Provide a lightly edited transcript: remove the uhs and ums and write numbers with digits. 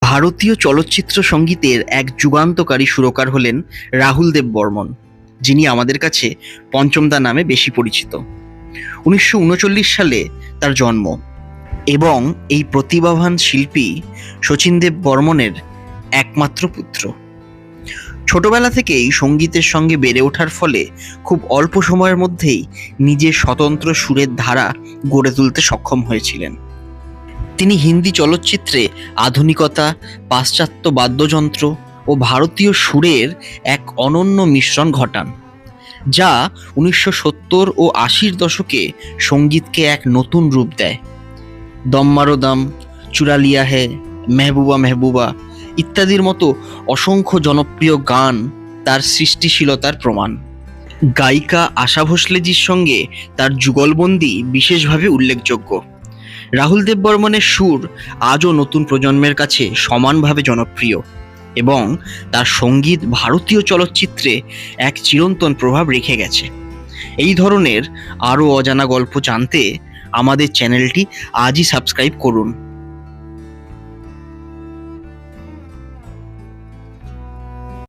ভারতীয় চলচ্চিত্র সঙ্গীতের এক যুগান্তকারী সুরকার হলেন রাহুল দেব বর্মন, যিনি আমাদের কাছে পঞ্চমদা নামে বেশি পরিচিত। 1939 সালে তার জন্ম এবং এই প্রতিভাবান শিল্পী শচীন দেব বর্মনের একমাত্র পুত্র। ছোটবেলা থেকেই সঙ্গীতের সঙ্গে বেড়ে ওঠার ফলে খুব অল্প সময়ের মধ্যেই নিজের স্বতন্ত্র সুরের ধারা গড়ে তুলতে সক্ষম হয়েছিলেন। তিনি হিন্দি চলচ্চিত্রে আধুনিকতা, পাশ্চাত্য বাদ্যযন্ত্র ও ভারতীয় সুরের এক অনন্য মিশ্রণ ঘটান, যা 1970 ও 80-র দশকে সঙ্গীতকে এক নতুন রূপ দেয়। দম মারো দম, চুরা লিয়া হে, মেহবুবা মেহবুবা ইত্যাদির মতো অসংখ্য জনপ্রিয় গান তার সৃষ্টিশীলতার প্রমাণ। গায়িকা আশা ভোসলেজির সঙ্গে তার যুগলবন্দি বিশেষভাবে উল্লেখযোগ্য। রাহুল দেব বর্মনের সুর আজও নতুন প্রজন্মের কাছে সমানভাবে জনপ্রিয় এবং তার সঙ্গীত ভারতীয় চলচ্চিত্রে এক চিরন্তন প্রভাব রেখে গেছে। এই ধরনের আরও অজানা গল্প জানতে আমাদের চ্যানেলটি আজই সাবস্ক্রাইব করুন।